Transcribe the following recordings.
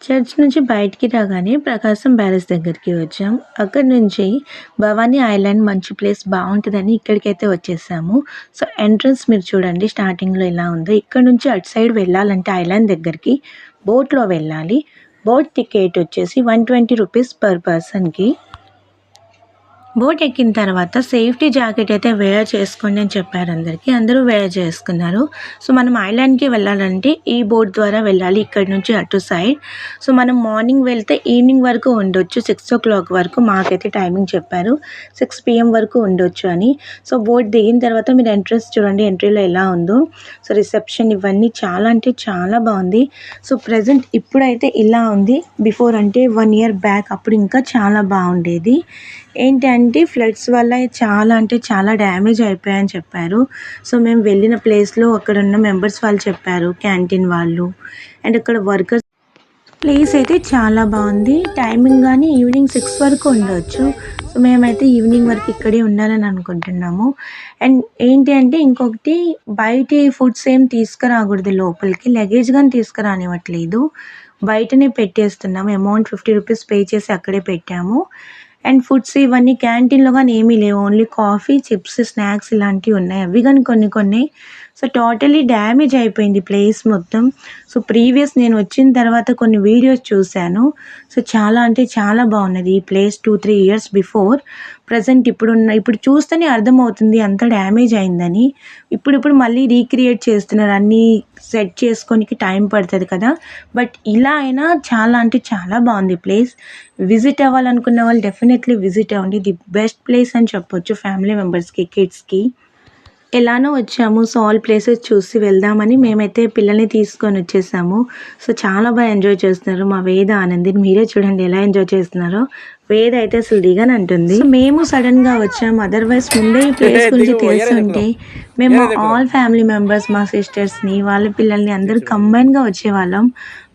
Church నుంచి బయటికి రాగానే ప్రకాశం బ్యారేజ్ దగ్గరికి వచ్చాం. అక్కడి నుంచి భవానీ ఐలాండ్ మంచి ప్లేస్ బావుంటదని ఇక్కడికైతే వచ్చేసాము. సో, ఎంట్రన్స్ మీరు చూడండి స్టార్టింగ్‌లో ఎలా ఉందో. ఇక్కడ నుంచి అటు సైడ్ వెళ్ళాలంటే ఐలాండ్ దగ్గరికి బోట్‌లో వెళ్ళాలి. బోట్ టికెట్ వచ్చేసి ₹120 పర్ పర్సన్‌కి. బోట్ ఎక్కిన తర్వాత సేఫ్టీ జాకెట్ అయితే వేర్ చేసుకోండి అని చెప్పారు అందరికీ. అందరూ వేర్ చేసుకున్నారు. సో, మనం ఐలాండ్‌కి వెళ్ళాలంటే ఈ బోట్ ద్వారా వెళ్ళాలి ఇక్కడి నుంచి అటు సైడ్. సో, మనం మార్నింగ్ వెళ్తే ఈవినింగ్ వరకు ఉండొచ్చు. 6:00 వరకు మాకైతే టైమింగ్ చెప్పారు. 6 PM వరకు ఉండొచ్చు అని. సో, బోట్ దిగిన తర్వాత మీరు ఎంట్రన్స్ చూడండి ఎంట్రీలో ఎలా ఉందో. సో, రిసెప్షన్ ఇవన్నీ చాలా అంటే చాలా బావుంది. సో, ప్రెజెంట్ ఇప్పుడైతే ఇలా ఉంది. బిఫోర్ అంటే 1 ఇయర్ బ్యాక్ అప్పుడు ఇంకా చాలా బాగుండేది. ఏంటంటే ఫ్లడ్స్ వల్ల చాలా అంటే చాలా డ్యామేజ్ అయిపోయాయని చెప్పారు. సో, మేము వెళ్ళిన ప్లేస్‌లో అక్కడున్న మెంబర్స్ వాళ్ళు చెప్పారు. క్యాంటీన్ వాళ్ళు అండ్ అక్కడ వర్కర్స్ ప్లేస్ అయితే చాలా బాగుంది. టైమింగ్ గానీ ఈవినింగ్ 6 వరకు ఉండొచ్చు. సో, మేమైతే ఈవినింగ్ వరకు ఇక్కడే ఉండాలని అనుకుంటున్నాము. అండ్ ఏంటి అంటే ఇంకొకటి బయటి ఫుడ్స్ ఏం తీసుకురాకూడదు లోపలికి. లగేజ్ గాని తీసుకురానివ్వట్లేదు. బయటనే పెట్టేస్తున్నాము. అమౌంట్ ₹50 పే చేసి అక్కడే పెట్టాము. అండ్ ఫుడ్స్ ఇవన్నీ క్యాంటీన్‌లో గాని ఏమీ లేవు. ఓన్లీ కాఫీ, చిప్స్, స్నాక్స్ ఇలాంటివి ఉన్నాయి. అవి గాని కొన్ని. సో, టోటలీ డ్యామేజ్ అయిపోయింది ప్లేస్ మొత్తం. సో, ప్రీవియస్ నేను వచ్చిన తర్వాత కొన్ని వీడియోస్ చూశాను. సో, చాలా అంటే చాలా బాగున్నది ఈ ప్లేస్ 2, 3 ఇయర్స్ బిఫోర్. ప్రెజెంట్ ఇప్పుడు చూస్తేనే అర్థమవుతుంది అంత డ్యామేజ్ అయిందని. ఇప్పుడు మళ్ళీ రీక్రియేట్ చేస్తున్నారు. అన్నీ సెట్ చేసుకోనికి టైం పడుతుంది కదా! బట్ ఇలా అయినా చాలా అంటే చాలా బాగుంది ప్లేస్. విజిట్ అవ్వాలనుకున్న వాళ్ళు డెఫినెట్లీ విజిట్ అవ్వండి. ది బెస్ట్ ప్లేస్ అని చెప్పొచ్చు ఫ్యామిలీ మెంబర్స్‌కి, కిడ్స్‌కి. ఎలానో వచ్చాము. సో, ఆల్ ప్లేసెస్ చూసి వెళ్దామని మేమైతే పిల్లల్ని తీసుకొని వచ్చేసాము. సో, చాలా బాగా ఎంజాయ్ చేస్తున్నారు మా వేద, ఆనందిని. మీరే చూడండి ఎలా ఎంజాయ్ చేస్తున్నారో. వేద అయితే అసలు దిగనంటుంది. సో, మేము సడన్‌గా వచ్చాము. అదర్‌వైజ్ ముందే ఈ ప్లేస్ గురించి తెలిసుంటే మేము ఆల్ ఫ్యామిలీ మెంబర్స్ మా సిస్టర్స్‌ని, వాళ్ళ పిల్లల్ని అందరూ కంబైన్‌గా వచ్చేవాళ్ళం.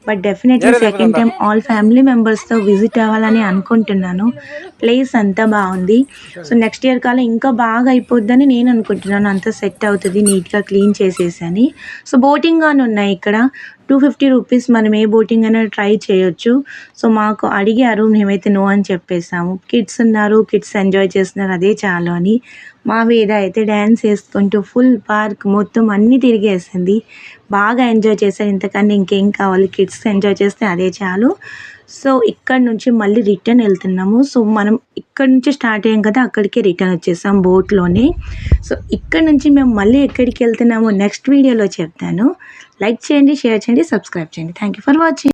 But definitely second time all family మెంబర్స్‌తో విజిట్ అవ్వాలని అనుకుంటున్నాను. ప్లేస్ అంతా బాగుంది. సో, నెక్స్ట్ ఇయర్ కల్లా ఇంకా బాగా అయిపోద్దని నేను అనుకుంటున్నాను. అంతా సెట్ అవుతుంది నీట్‌గా క్లీన్ చేసేసని. సో, బోటింగ్ గాని ఉన్నాయి ఇక్కడ. ₹250 మనం ఏ బోటింగ్ అయినా ట్రై చేయొచ్చు. సో, మాకు అడిగారు. మేమైతే నో అని చెప్పేసాము. కిడ్స్ ఉన్నారు. కిడ్స్ ఎంజాయ్ చేస్తున్నారు. అదే చాలు అని. మా వేద అయితే డ్యాన్స్ చేసుకుంటూ ఫుల్ పార్క్ మొత్తం అన్నీ తిరిగేసింది. బాగా ఎంజాయ్ చేశారు. ఇంతకన్నా ఇంకేం కావాలి? కిడ్స్ ఎంజాయ్ చేస్తే అదే చాలు. సో, ఇక్కడి నుంచి మళ్ళీ రిటర్న్ వెళ్తున్నాము. సో, మనం ఇక్కడి నుంచి స్టార్ట్ అయ్యాం కదా! అక్కడికే రిటర్న్ వచ్చేసాం బోట్‌లోనే. సో, ఇక్కడి నుంచి మేము మళ్ళీ ఎక్కడికి వెళ్తున్నామో నెక్స్ట్ వీడియోలో చెప్తాను. లైక్ చేయండి, షేర్ చేయండి, సబ్స్క్రైబ్ చేయండి. Thank you for watching.